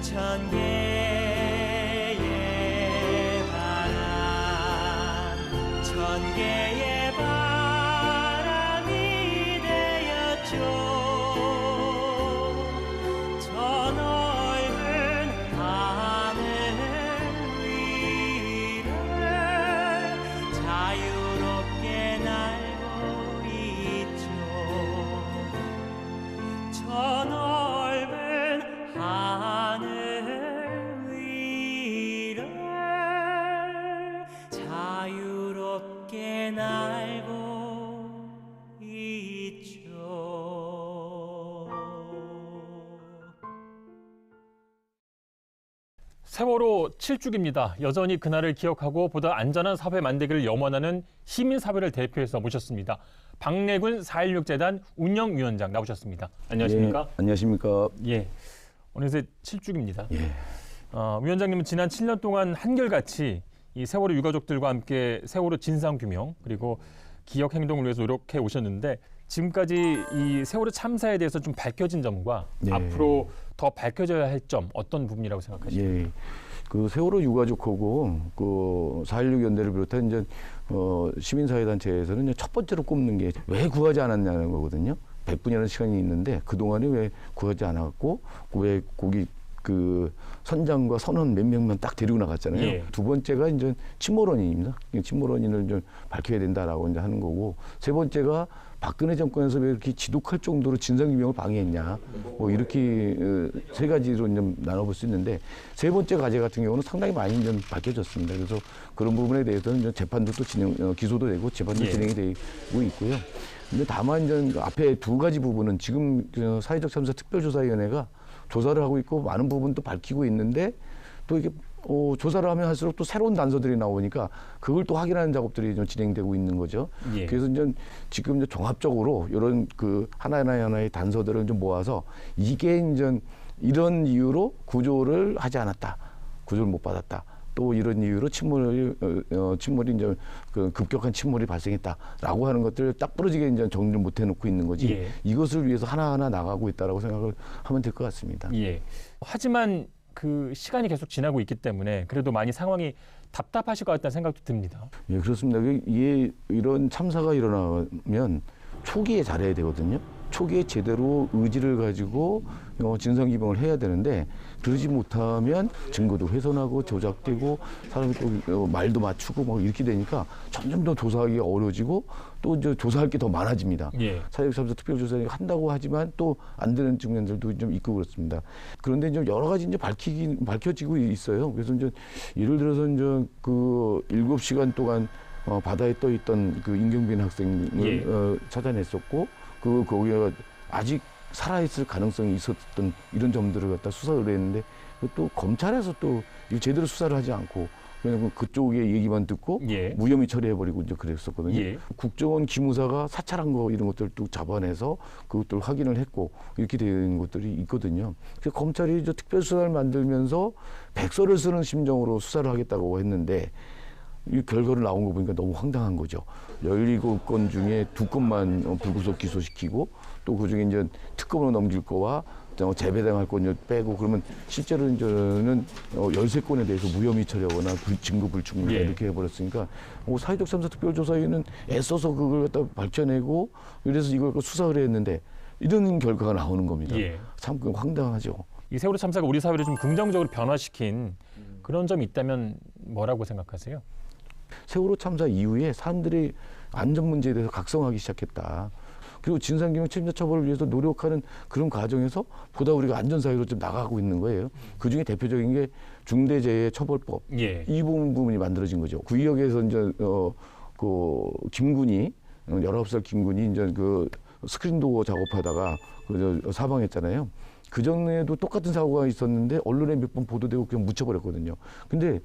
천 개의 바람, 천 개의 바람이 되었죠. 저 넓은 하늘 위를 자유롭게 날고 있죠. 저 넓은 하늘 위를 자유롭게 날고 있죠. 세월호 7주기입니다. 여전히 그날을 기억하고 보다 안전한 사회 만들기를 염원하는 시민사회를 대표해서 모셨습니다. 박래군 4.16재단 운영위원장 나오셨습니다. 안녕하십니까? 예, 안녕하십니까? 예. 어느새 7주기입니다. 예. 위원장님은 지난 7년 동안 한결같이 이 세월호 유가족들과 함께 세월호 진상규명 그리고 기억 행동을 위해서 노력해 오셨는데 지금까지 이 세월호 참사에 대해서 좀 밝혀진 점과 네. 앞으로 더 밝혀져야 할 점 어떤 부분이라고 생각하십니까? 예. 그 세월호 유가족하고 그 4.16 연대를 비롯한 이제 시민사회단체에서는 이제 첫 번째로 꼽는 게 왜 구하지 않았냐는 거거든요. 100분이라는 시간이 있는데 그동안에 왜 구하지 않았고 왜 거기 그 선장과 선원 몇 명만 딱 데리고 나갔잖아요. 예. 두 번째가 이제 침몰원인입니다. 침몰원인을 좀 밝혀야 된다라고 이제 하는 거고 세 번째가 박근혜 정권에서 왜 이렇게 지독할 정도로 진상규명을 방해했냐. 뭐 이렇게 세 가지로 좀 나눠볼 수 있는데 세 번째 과제 같은 경우는 상당히 많이 좀 밝혀졌습니다. 그래서 그런 부분에 대해서는 이제 재판도 또 기소도 되고 재판도 예. 진행이 되고 있고요. 근데 다만 이제 앞에 두 가지 부분은 지금 그 사회적 참사 특별조사위원회가 조사를 하고 있고 많은 부분도 밝히고 있는데 또 이게 조사를 하면 할수록 또 새로운 단서들이 나오니까 그걸 또 확인하는 작업들이 좀 진행되고 있는 거죠. 예. 그래서 이제 지금 이제 종합적으로 이런 그 하나의 단서들을 좀 모아서 이게 이제 이런 이유로 구조를 하지 않았다, 구조를 못 받았다. 또 이런 이유로 침몰이 이제 그 급격한 침몰이 발생했다라고 하는 것들을 딱 부러지게 이제 정리를 못 해놓고 있는 거지. 예. 이것을 위해서 하나하나 나가고 있다라고 생각을 하면 될 것 같습니다. 예. 하지만 그 시간이 계속 지나고 있기 때문에 그래도 많이 상황이 답답하실 것 같다는 생각도 듭니다. 예, 그렇습니다. 이게 이런 참사가 일어나면 초기에 잘해야 되거든요. 초기에 제대로 의지를 가지고 진상규명을 해야 되는데 그러지 못하면 증거도 훼손하고 조작되고 사람이 또 말도 맞추고 막 이렇게 되니까 점점 더 조사하기가 어려워지고 또 이제 조사할 게 더 많아집니다. 예. 사회적 참사 특별조사를 한다고 하지만 또 안 되는 측면들도 좀 있고 그렇습니다. 그런데 이제 여러 가지 이제 밝혀지고 있어요. 그래서 이제 예를 들어서 이제 그 7시간 동안 바다에 떠 있던 그 임경빈 학생을 예. 찾아냈었고 거기가 아직 살아있을 가능성이 있었던 이런 점들을 갖다 수사를 했는데 또 검찰에서 또 이거 제대로 수사를 하지 않고 그냥 그쪽의 얘기만 듣고 예. 무혐의 처리해버리고 이제 그랬었거든요. 예. 국정원 기무사가 사찰한 거 이런 것들도 잡아내서 그것들 확인을 했고 이렇게 된 것들이 있거든요. 그래서 검찰이 이제 특별수사를 만들면서 백서를 쓰는 심정으로 수사를 하겠다고 했는데 이 결과를 나온 거 보니까 너무 황당한 거죠. 17건 중에 2건만 불구속 기소시키고 또 그중에 이제 특검으로 넘길 거와 재배당할 건 빼고 그러면 실제로 이제는 13건에 대해서 무혐의 처리하거나 증거 불충분 예. 이렇게 해버렸으니까 사회적 참사 특별조사위는 애써서 그걸 갖다 밝혀내고 이래서 이걸 수사를 했는데 이런 결과가 나오는 겁니다. 예. 참 황당하죠. 이 세월호 참사가 우리 사회를 좀 긍정적으로 변화시킨 그런 점이 있다면 뭐라고 생각하세요? 세월호 참사 이후에 사람들이 안전 문제에 대해서 각성하기 시작했다. 그리고 진상규명 책임자 처벌을 위해서 노력하는 그런 과정에서 보다 우리가 안전사회로 좀 나가고 있는 거예요. 그중에 대표적인 게 중대재해처벌법. 예. 이 부분이 만들어진 거죠. 구의역에서 이제 그 김군이 19살 김군이 이제 그 스크린도어 작업하다가 사망했잖아요. 그 전에도 똑같은 사고가 있었는데 언론에 몇 번 보도되고 그냥 묻혀버렸거든요. 근데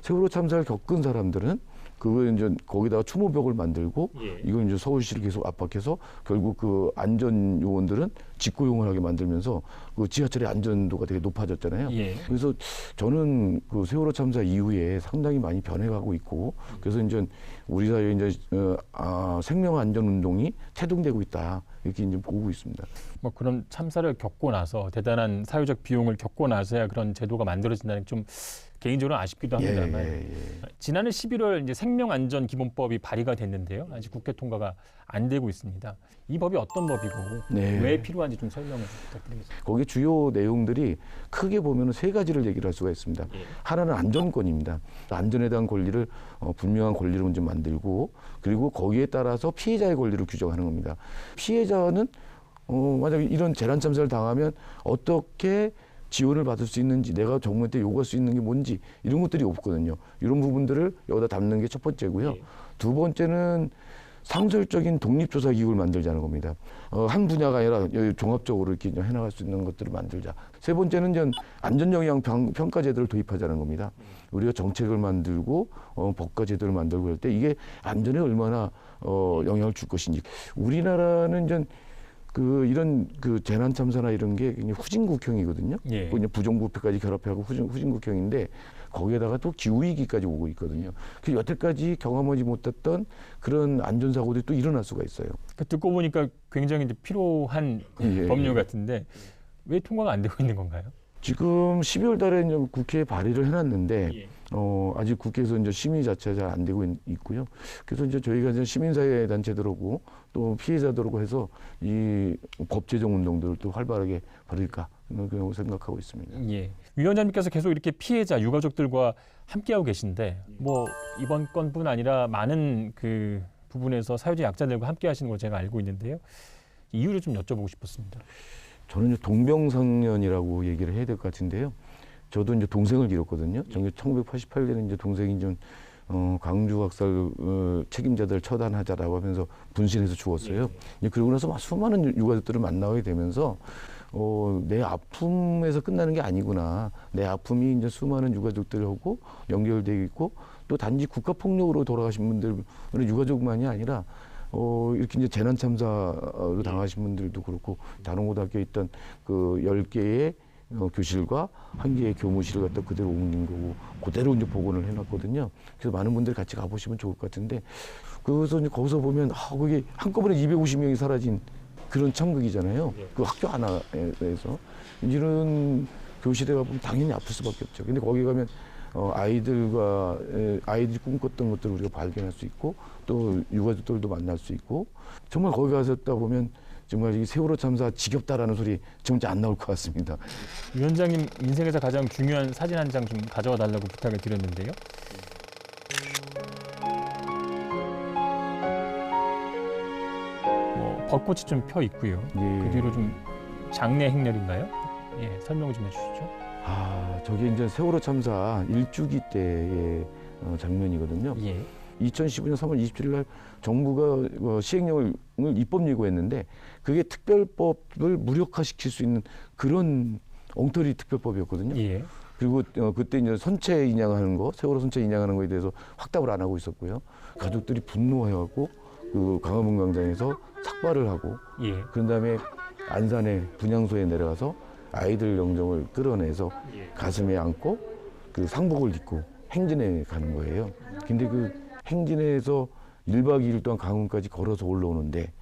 세월호 참사를 겪은 사람들은 그거 이제 거기다가 추모벽을 만들고 예. 이걸 이제 서울시를 계속 압박해서 결국 그 안전 요원들은 직고용을 하게 만들면서 그 지하철의 안전도가 되게 높아졌잖아요. 예. 그래서 저는 그 세월호 참사 이후에 상당히 많이 변해가고 있고 그래서 이제 우리 사회에 이제 생명 안전 운동이 태동되고 있다 이렇게 이제 보고 있습니다. 뭐 그런 참사를 겪고 나서 대단한 사회적 비용을 겪고 나서야 그런 제도가 만들어진다는 게 좀 개인적으로 아쉽기도 합니다만 지난해 11월 이제 생명안전기본법이 발의가 됐는데요. 아직 국회 통과가 안 되고 있습니다. 이 법이 어떤 법이고 네. 왜 필요한지 좀 설명을 부탁드리겠습니다. 거기 주요 내용들이 크게 보면 세 가지를 얘기를 할 수가 있습니다. 예. 하나는 안전권입니다. 안전에 대한 권리를 분명한 권리로 좀 만들고 그리고 거기에 따라서 피해자의 권리를 규정하는 겁니다. 피해자는 만약에 이런 재난 참사를 당하면 어떻게 지원을 받을 수 있는지 내가 정부한테 요구할 수 있는 게 뭔지 이런 것들이 없거든요. 이런 부분들을 여기다 담는 게 첫 번째고요. 예. 두 번째는 상설적인 독립조사 기구를 만들자는 겁니다. 한 분야가 아니라 종합적으로 이렇게 해나갈 수 있는 것들을 만들자. 세 번째는 전 안전영향 평가 제도를 도입하자는 겁니다. 우리가 정책을 만들고 법과 제도를 만들고 할 때 이게 안전에 얼마나 영향을 줄 것인지. 우리나라는 전 이런 재난 참사나 이런 게 굉장히 후진국형이거든요. 예. 그냥 부정부패까지 결합하고 후진국형인데 거기에다가 또 기후위기까지 오고 있거든요. 그래서 여태까지 경험하지 못했던 그런 안전사고들이 또 일어날 수가 있어요. 듣고 보니까 굉장히 이제 필요한 예. 법률 같은데 왜 통과가 안 되고 있는 건가요? 지금 12월 달에 이제 국회에 발의를 해놨는데 예. 아직 국회에서 이제 심의 자체가 잘 안 되고 있고요. 그래서 이제 저희가 이제 시민사회 단체들하고 또 피해자들하고 해서 이 법 제정 운동들을 또 활발하게 벌일까 그런 생각하고 있습니다. 예. 위원장님께서 계속 이렇게 피해자 유가족들과 함께하고 계신데 뭐 이번 건뿐 아니라 많은 그 부분에서 사회적 약자들과 함께하시는 걸 제가 알고 있는데요. 이유를 좀 여쭤보고 싶었습니다. 저는 이제 동병상련이라고 얘기를 해야 될 것 같은데요. 저도 이제 동생을 잃었거든요. 1988년에 이제 동생이 좀 광주 학살 책임자들 처단하자라고 하면서 분신해서 죽었어요. 이제 그러고 나서 막 수많은 유가족들을 만나게 되면서 내 아픔에서 끝나는 게 아니구나. 내 아픔이 이제 수많은 유가족들하고 연결되어 있고 또 단지 국가폭력으로 돌아가신 분들은 유가족만이 아니라 이렇게 이제 재난 참사로 당하신 분들도 그렇고 다른 고등학교에 있던 그 10개의 교실과 1개의 교무실을 갖다 그대로 옮긴 거고 그대로 이제 복원을 해놨거든요. 그래서 많은 분들이 같이 가보시면 좋을 것 같은데 그래서 이제 거기서 보면 거기 한꺼번에 250명이 사라진 그런 참극이잖아요. 그 학교 하나에서 이런 교실에 가보면 당연히 아플 수밖에 없죠. 근데 거기 가면 아이들이 꿈꿨던 것들을 우리가 발견할 수 있고 또 유가족들도 만날 수 있고 정말 거기 가서 있다 보면 정말 이 세월호 참사 지겹다라는 소리 진짜 안 나올 것 같습니다. 위원장님 인생에서 가장 중요한 사진 한 장 좀 가져와 달라고 부탁을 드렸는데요. 벚꽃이 좀 펴 있고요. 예. 그 뒤로 좀 장례 행렬인가요? 예, 설명 좀 해주시죠. 저게 이제 세월호 참사 1주기 때의 장면이거든요. 예. 2015년 3월 27일 날 정부가 시행령을 입법 예고했는데 그게 특별법을 무력화시킬 수 있는 그런 엉터리 특별법이었거든요. 예. 그리고 그때 이제 선체 인양하는 거, 세월호 선체 인양하는 거에 대해서 확답을 안 하고 있었고요. 가족들이 분노해갖고 그 광화문 광장에서 삭발을 하고 예. 그런 다음에 안산의 분향소에 내려가서 아이들 영정을 끌어내서 가슴에 안고 그 상복을 입고 행진에 가는 거예요. 근데 그 행진에서 1박 2일 동안 강원까지 걸어서 올라오는데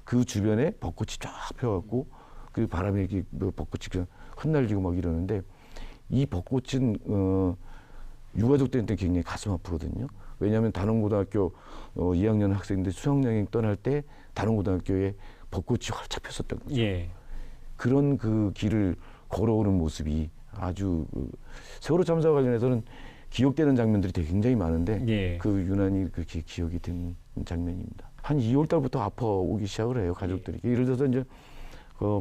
그 주변에 벚꽃이 쫙 펴갖고 그 바람에 이렇게 벚꽃이 그냥 흩날리고 막 이러는데 이 벚꽃은 유가족들한테 굉장히 가슴 아프거든요. 왜냐하면 단원고등학교 2학년 학생들 수학여행 떠날 때 단원고등학교에 벚꽃이 활짝 폈었던 거죠. 예. 그런 그 길을 걸어오는 모습이 아주 세월호 참사와 관련해서는 기억되는 장면들이 되게 굉장히 많은데 예. 그 유난히 그렇게 기억이 된 장면입니다. 한 2월 달부터 아파오기 시작을 해요, 가족들이. 예를 들어서 이제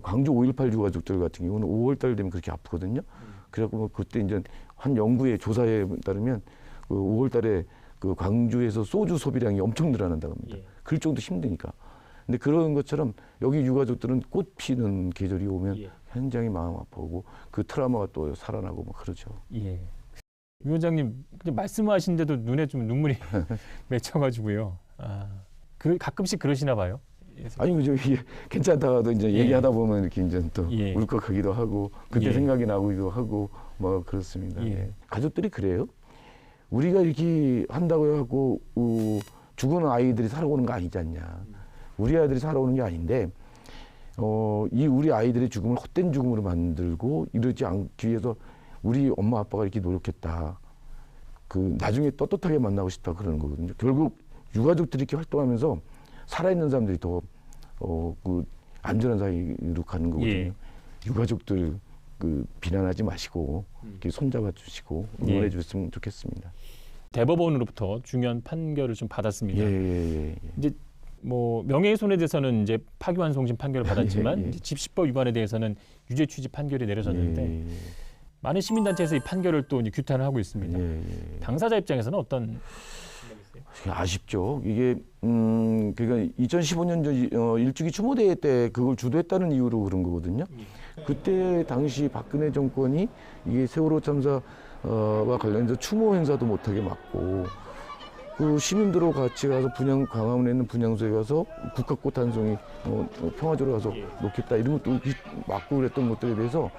광주 5.18 유가족들 같은 경우는 5월 달 되면 그렇게 아프거든요. 그래갖고 그때 이제 한 연구의 조사에 따르면 그 5월 달에 그 광주에서 소주 소비량이 엄청 늘어난다고 합니다. 예. 그럴 정도 힘드니까. 근데 그런 것처럼 여기 유가족들은 꽃 피는 계절이 오면 예. 굉장히 마음 아파오고 그 트라우마가 또 살아나고 막 그러죠. 예. 위원장님 그냥 말씀하시는데도 눈에 좀 눈물이 맺혀가지고요. 그 가끔씩 그러시나 봐요. 아니 그죠, 이게 괜찮다가도 이제 얘기하다 보면 이렇게 이제 또 예. 울컥하기도 하고 그때 예. 생각이 나기도 하고 뭐 그렇습니다. 예. 예. 가족들이 그래요. 우리가 이렇게 한다고 해갖고 죽은 아이들이 살아오는 거 아니지 않냐. 우리 아이들이 살아오는 게 아닌데 이 우리 아이들의 죽음을 헛된 죽음으로 만들고 이러지 않기 위해서 우리 엄마 아빠가 이렇게 노력했다. 그 나중에 떳떳하게 만나고 싶다 그러는 거거든요. 결국 유가족들이 이렇게 활동하면서 살아있는 사람들이 더 그 안전한 사이로 가는 거거든요. 예. 유가족들 그 비난하지 마시고 이렇게 손잡아 주시고 응원해 예. 주셨으면 좋겠습니다. 대법원으로부터 중요한 판결을 좀 받았습니다. 예. 이제 뭐 명예훼손에 대해서는 이제 파기환송심 판결을 받았지만 예. 이제 집시법 위반에 대해서는 유죄 취지 판결이 내려졌는데 많은 시민단체에서 이 판결을 또 이제 규탄을 하고 있습니다. 당사자 입장에서는 어떤 아쉽죠. 이게 그러니까 2015년 일주기 추모대회 때 그걸 주도했다는 이유로 그런 거거든요. 그때 당시 박근혜 정권이 이게 세월호 참사와 관련해서 추모 행사도 못하게 막고 그 시민들하고 같이 가서 광화문에 있는 분향소에 가서 국가꽃 한 송이 평화조로 가서 놓겠다 이런 것도 막고 그랬던 것들에 대해서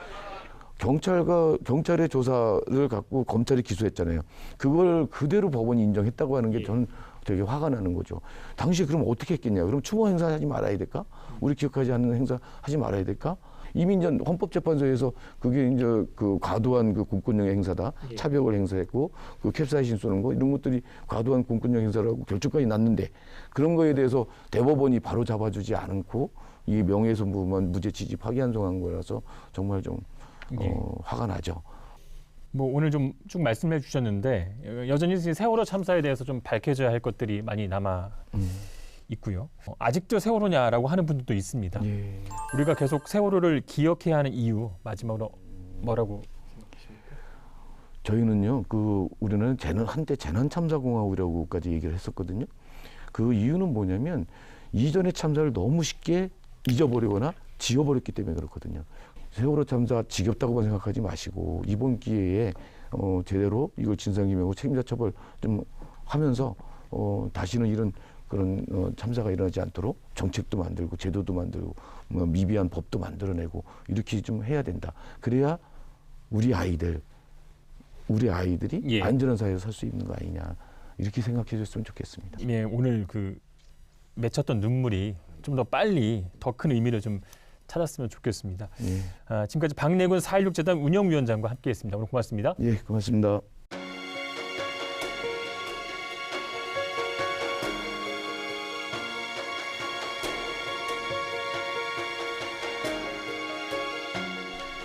경찰의 조사를 갖고 검찰이 기소했잖아요. 그걸 그대로 법원이 인정했다고 하는 게 저는 되게 화가 나는 거죠. 당시에 그럼 어떻게 했겠냐? 그럼 추모 행사 하지 말아야 될까? 우리 기억하지 않는 행사 하지 말아야 될까? 이미 이제 헌법재판소에서 그게 이제 그 과도한 그 공권력 행사다. 차벽을 행사했고 그 캡사이신 쏘는 거 이런 것들이 과도한 공권력 행사라고 결정까지 났는데 그런 거에 대해서 대법원이 바로 잡아주지 않고 이 명예훼손 부분만 무죄 취지 파기환송한 거라서 정말 좀 화가 나죠. 뭐 오늘 좀 쭉 말씀해 주셨는데 여전히 세월호 참사에 대해서 좀 밝혀져야 할 것들이 많이 남아 있고요. 아직도 세월호냐라고 하는 분들도 있습니다. 예. 우리가 계속 세월호를 기억해야 하는 이유 마지막으로 뭐라고 생각하십니까? 저희는요, 우리는 한때 재난참사공화국이라고까지 얘기를 했었거든요. 그 이유는 뭐냐면 이전의 참사를 너무 쉽게 잊어버리거나 지워버렸기 때문에 그렇거든요. 세월호 참사 지겹다고만 생각하지 마시고 이번 기회에 제대로 이걸 진상규명하고 책임자 처벌 좀 하면서 다시는 이런 그런 참사가 일어나지 않도록 정책도 만들고 제도도 만들고 미비한 법도 만들어내고 이렇게 좀 해야 된다. 그래야 우리 아이들이 예. 안전한 사회에서 살 수 있는 거 아니냐 이렇게 생각해 주셨으면 좋겠습니다. 예, 오늘 그 맺혔던 눈물이 좀 더 빨리 더 큰 의미를 좀 찾았으면 좋겠습니다. 예. 지금까지 박내군 4.16 재단 운영위원장과 함께했습니다. 오늘 고맙습니다. 예, 고맙습니다.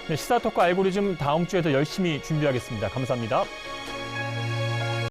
네, 시사토크 알고리즘 다음 주에 더 열심히 준비하겠습니다. 감사합니다.